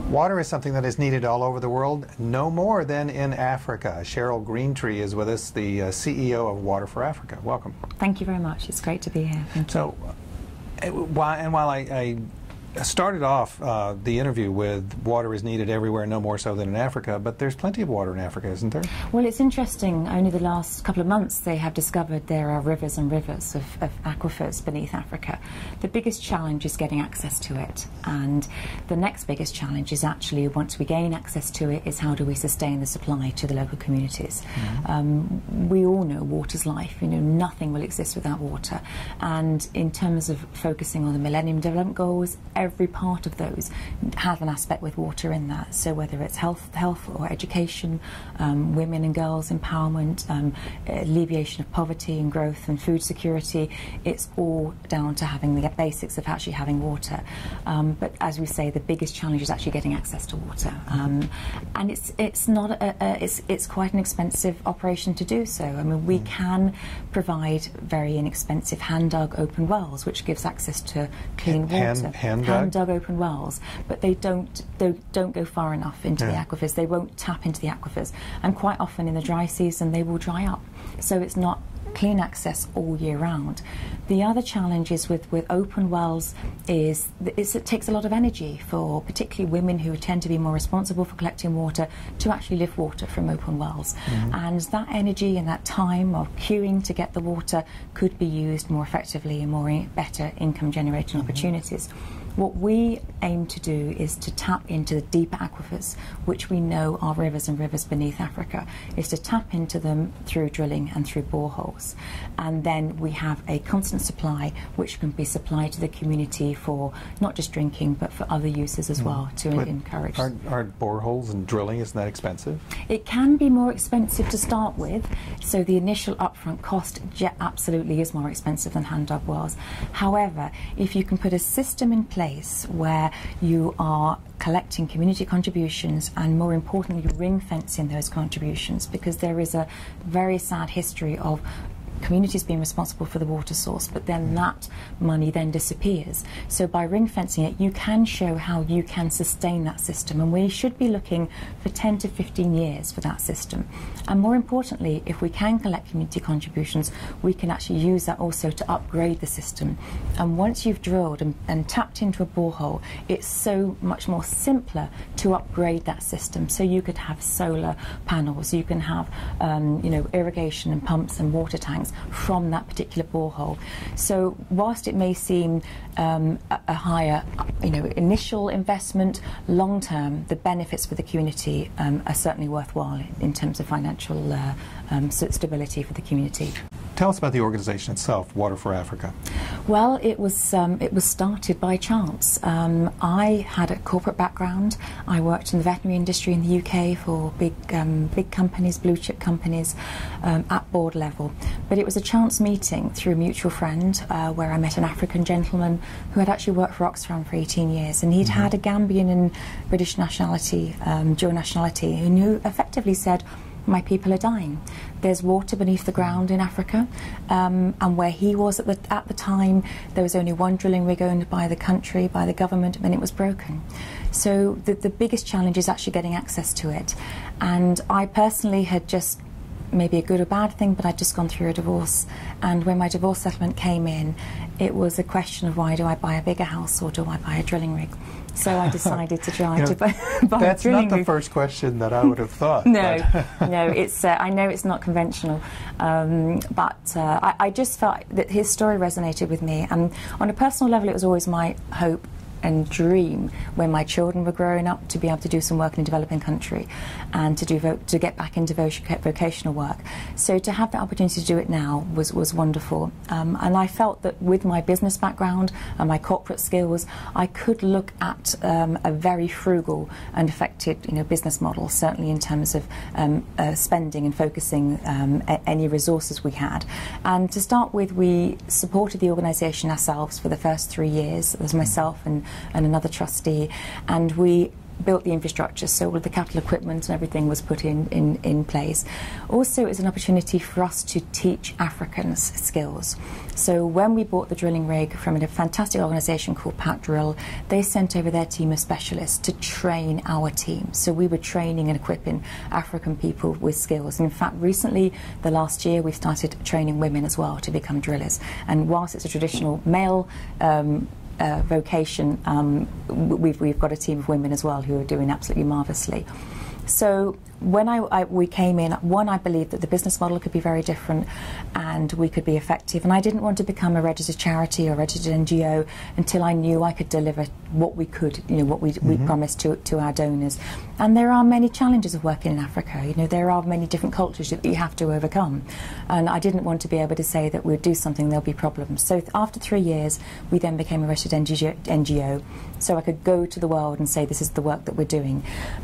Water is something that is needed all over the world, no more than in Africa. Sheryl Greentree is with us, the CEO of Water for Africa. Welcome. Thank you very much. It's great to be here. Thank you. So, while I started off the interview with water is needed everywhere, no more so than in Africa, but there's plenty of water in Africa, isn't there? Well, it's interesting. Only the last couple of months they have discovered there are rivers and rivers of aquifers beneath Africa. The biggest challenge is getting access to it, and the next biggest challenge is actually, once we gain access to it, is how do we sustain the supply to the local communities. We all know water's life. You know, nothing will exist without water, and in terms of focusing on the Millennium Development Goals, every part of those have an aspect with water in that. So whether it's health or education, women and girls empowerment, alleviation of poverty and growth and food security, it's all down to having the basics of actually having water. But as we say, the biggest challenge is actually getting access to water, and it's quite an expensive operation to do so. I mean, we can provide very inexpensive hand-dug open wells, which gives access to clean water. Hand-dug open wells, but they don't go far enough into the aquifers. They won't tap into the aquifers, and quite often in the dry season they will dry up. So it's not clean access all year round. The other challenge is with open wells is it takes a lot of energy for particularly women who tend to be more responsible for collecting water to actually lift water from open wells. And that energy and that time of queuing to get the water could be used more effectively and better income generating opportunities. What we aim to do is to tap into the deeper aquifers, which we know are rivers and rivers beneath Africa, is to tap into them through drilling and through boreholes. And then we have a constant supply which can be supplied to the community for not just drinking but for other uses as well, to encourage. Aren't boreholes and drilling, isn't that expensive? It can be more expensive to start with, so the initial upfront cost absolutely is more expensive than hand-dug wells. However, if you can put a system in place where you are collecting community contributions and, more importantly, ring-fencing those contributions, because there is a very sad history of communities being responsible for the water source, but then that money then disappears. So by ring fencing it, you can show how you can sustain that system, and we should be looking for 10 to 15 years for that system. And more importantly, if we can collect community contributions, we can actually use that also to upgrade the system. And once you've drilled and tapped into a borehole, it's so much more simpler to upgrade that system. So you could have solar panels, you can have you know, irrigation and pumps and water tanks from that particular borehole. So whilst it may seem a higher, you know, initial investment, long term the benefits for the community are certainly worthwhile in terms of financial stability for the community. Tell us about the organization itself, Water for Africa. Well, it was started by chance. I had a corporate background. I worked in the veterinary industry in the UK for big companies, blue chip companies, at board level. But it was a chance meeting through a mutual friend where I met an African gentleman who had actually worked for Oxfam for 18 years, and he'd had a Gambian and British nationality, dual nationality, and who effectively said, my people are dying. There's water beneath the ground in Africa, and where he was at the time, there was only one drilling rig owned by the country, by the government, and it was broken. So the biggest challenge is actually getting access to it. And I personally had just, maybe a good or bad thing, but I'd just gone through a divorce, and when my divorce settlement came in, it was a question of, why do I buy a bigger house or do I buy a drilling rig? So I decided to try to buy a drilling rig. That's not the first question that I would have thought. No, no, it's I know it's not conventional, but I just felt that his story resonated with me, and on a personal level it was always my hope and dream when my children were growing up to be able to do some work in a developing country and to get back into vocational work. So to have the opportunity to do it now was wonderful, and I felt that with my business background and my corporate skills, I could look at a very frugal and effective, you know, business model, certainly in terms of spending and focusing any resources we had. And to start with, we supported the organisation ourselves for the first 3 years. There was myself and another trustee, and we built the infrastructure, so all of the capital equipment and everything was put in place. Also, it's an opportunity for us to teach Africans skills. So when we bought the drilling rig from a fantastic organisation called Pat Drill, they sent over their team of specialists to train our team. So we were training and equipping African people with skills. And in fact, recently, the last year, we've started training women as well to become drillers. And whilst it's a traditional male vocation, we've got a team of women as well who are doing absolutely marvellously. So when we came in, one, I believed that the business model could be very different and we could be effective. And I didn't want to become a registered charity or registered NGO until I knew I could deliver what we could, what we promised to our donors. And there are many challenges of working in Africa. There are many different cultures that you have to overcome. And I didn't want to be able to say that we'd do something, there'll be problems. So after 3 years, we then became a registered NGO. So I could go to the world and say this is the work that we're doing.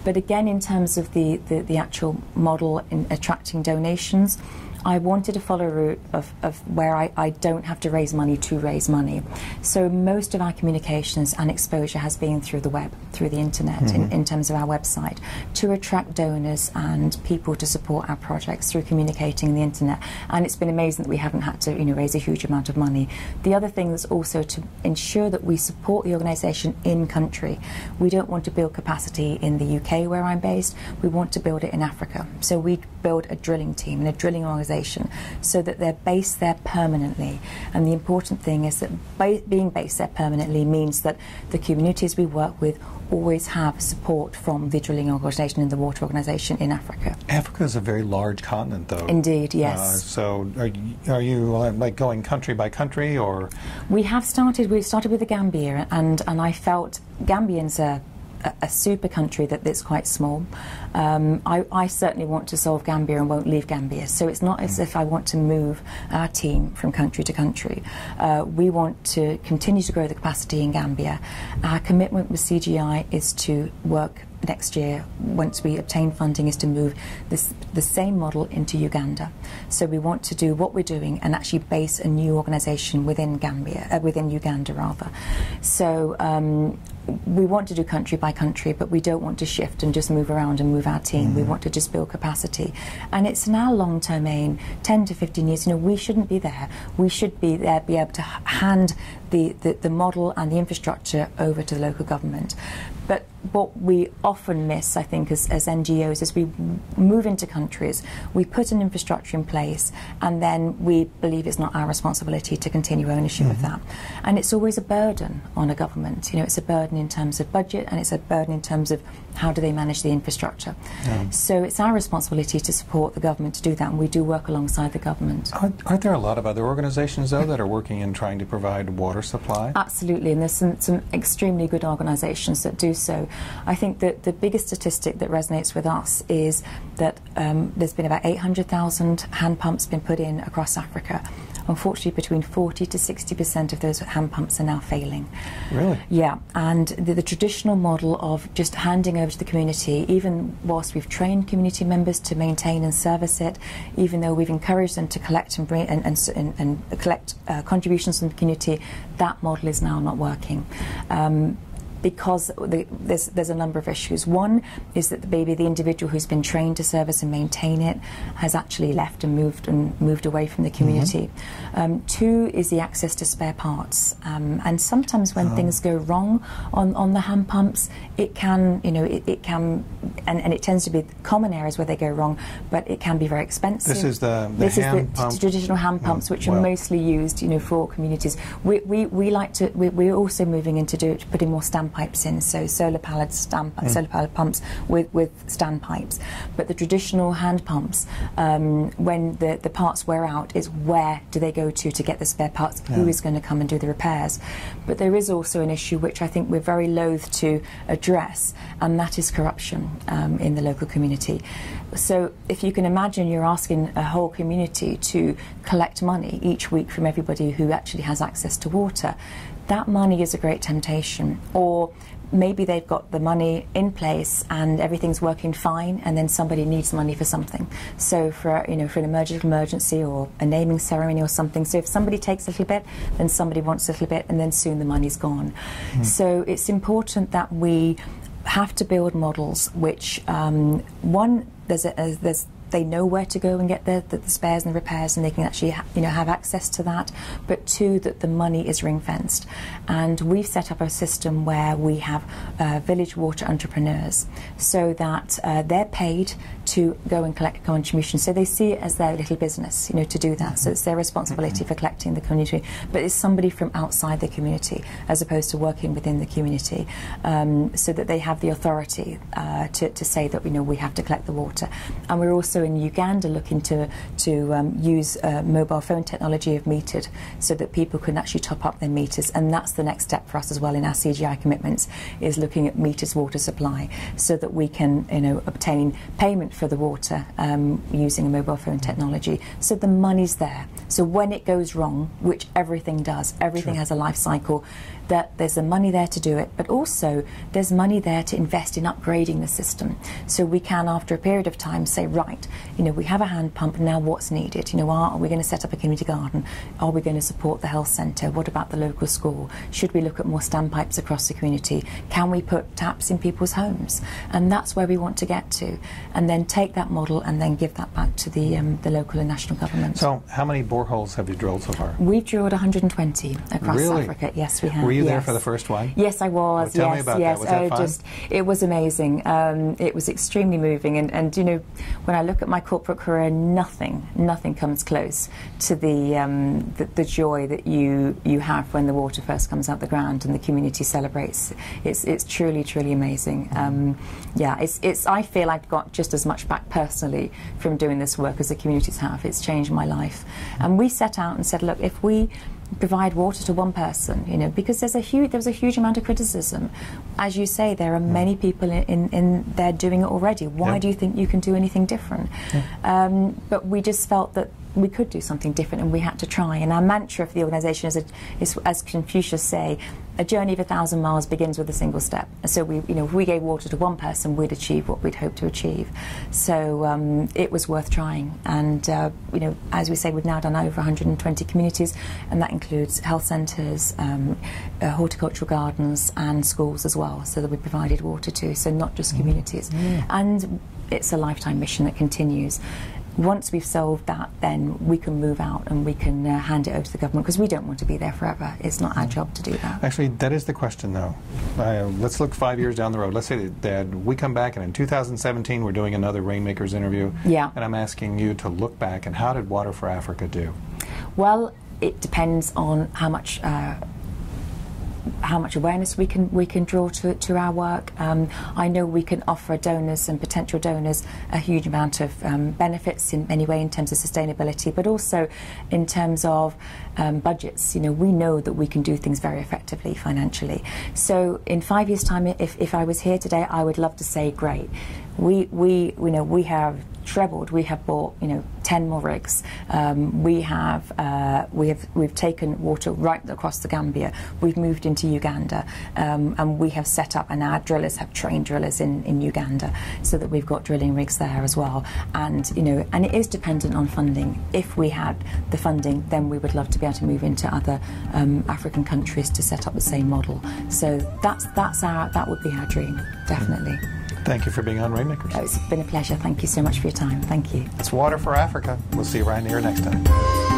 But again, in terms of the actual model in attracting donations, I wanted to follow a route of where I don't have to raise money to raise money. So most of our communications and exposure has been through the web, through the internet, in terms of our website, to attract donors and people to support our projects through communicating the internet. And it's been amazing that we haven't had to raise a huge amount of money. The other thing is also to ensure that we support the organisation in country. We don't want to build capacity in the UK where I'm based, we want to build it in Africa. So we build a drilling team and a drilling organisation so that they're based there permanently. And the important thing is that being based there permanently means that the communities we work with always have support from the drilling organisation and the water organisation in Africa. Africa is a very large continent, though. Indeed, yes. So are you like going country by country, or? We started with the Gambia, and I felt Gambians are a super country that's quite small. I certainly want to solve Gambia and won't leave Gambia, so it's not as if I want to move our team from country to country. We want to continue to grow the capacity in Gambia. Our commitment with CGI is to work next year, once we obtain funding, is to move the same model into Uganda. So we want to do what we're doing and actually base a new organisation within Uganda rather. So we want to do country by country, but we don't want to shift and just move around and move our team. We want to just build capacity. And it's in our long-term aim, 10 to 15 years, we shouldn't be there. We should be there, be able to hand the model and the infrastructure over to the local government. But what we often miss, I think, as NGOs, is we move into countries, we put an infrastructure in place, and then we believe it's not our responsibility to continue ownership of that. And it's always a burden on a government. It's a burden in terms of budget, and it's a burden in terms of how do they manage the infrastructure. So it's our responsibility to support the government to do that, and we do work alongside the government. Aren't there a lot of other organisations, though, that are working in trying to provide water supply? Absolutely, and there's some extremely good organisations that do so. I think that the biggest statistic that resonates with us is that there's been about 800,000 hand pumps been put in across Africa. Unfortunately, between 40 to 60% of those hand pumps are now failing. Really? Yeah, and the traditional model of just handing over to the community, even whilst we've trained community members to maintain and service it, even though we've encouraged them to collect and bring and collect contributions from the community, that model is now not working. Because there's a number of issues. One is that the individual who's been trained to service and maintain it has actually left and moved away from the community. Two is the access to spare parts. And sometimes when things go wrong on the hand pumps, it can, it can, and it tends to be common areas where they go wrong, but it can be very expensive. This is the hand pump. Traditional hand pumps, which are mostly used, for communities. We're also moving into putting more stand pipes in, so solar powered pumps with stand pipes. But the traditional hand pumps, when the parts wear out, is where do they go to get the spare parts? Who is going to come and do the repairs? But there is also an issue which I think we're very loath to address, and that is corruption in the local community. So if you can imagine, you're asking a whole community to collect money each week from everybody who actually has access to water. That money is a great temptation. Or maybe they've got the money in place and everything's working fine, and then somebody needs money for something. So for an emergency or a naming ceremony or something. So if somebody takes a little bit, then somebody wants a little bit, and then soon the money's gone. So it's important that we have to build models which, one, they know where to go and get the spares and the repairs, and they can actually have access to that. But two, that the money is ring fenced, and we've set up a system where we have village water entrepreneurs, so that they're paid to go and collect contributions. So they see it as their little business, to do that. So it's their responsibility for collecting the community, but it's somebody from outside the community as opposed to working within the community, so that they have the authority to say that we have to collect the water. And we're also in Uganda looking to use mobile phone technology of metered, so that people can actually top up their meters, and that's the next step for us as well in our CGI commitments, is looking at meters water supply, so that we can obtain payment for the water using a mobile phone technology. So the money's there. So when it goes wrong, which everything does, everything has a life cycle, that there's the money there to do it, but also there's money there to invest in upgrading the system. So we can, after a period of time, say, right, we have a hand pump, now what's needed? Are we going to set up a community garden? Are we going to support the health centre? What about the local school? Should we look at more standpipes across the community? Can we put taps in people's homes? And that's where we want to get to. And then take that model and then give that back to the local and national government. So how many boreholes have you drilled so far? We've drilled 120 across really? Africa. Yes, we have. Were you there for the first one? Yes, I was. Well, tell me about that. Was that fun? It was amazing. It was extremely moving. And when I look at my corporate career, nothing comes close to the joy that you have when the water first comes out the ground and the community celebrates. It's truly amazing. I feel I've got just as much back personally from doing this work as the communities have. It's changed my life. And we set out and said, look, if we provide water to one person, because there was a huge amount of criticism. As you say, there are many people in there doing it already. Why do you think you can do anything different? But we just felt that we could do something different, and we had to try. And our mantra for the organisation is, as Confucius say, a journey of 1,000 miles begins with a single step. So if we gave water to one person, we'd achieve what we'd hoped to achieve. So it was worth trying. And as we say, we've now done over 120 communities, and that includes health centres, horticultural gardens, and schools as well, so that we provided water to. So not just communities. And it's a lifetime mission that continues. Once we've solved that, then we can move out and we can hand it over to the government, because we don't want to be there forever. It's not our job to do that. Actually, that is the question, though. Let's look 5 years down the road. Let's say that we come back, and in 2017 we're doing another Rainmakers interview, and I'm asking you to look back, and how did Water for Africa do? Well, it depends on how much awareness we can draw to our work. I know we can offer donors and potential donors a huge amount of benefits in any way, in terms of sustainability, but also in terms of budgets. We know that we can do things very effectively financially. So in 5 years' time, if I was here today, I would love to say, great, we have trebled. We have bought 10 more rigs. We've taken water right across the Gambia. We've moved into Uganda, and we have set up, and our drillers have trained drillers in Uganda, so that we've got drilling rigs there as well. And and it is dependent on funding. If we had the funding, then we would love to be able to move into other African countries to set up the same model. So that would be our dream, definitely. Thank you for being on Rainmakers. It's been a pleasure. Thank you so much for your time. Thank you. It's Water for Africa. We'll see you right here next time.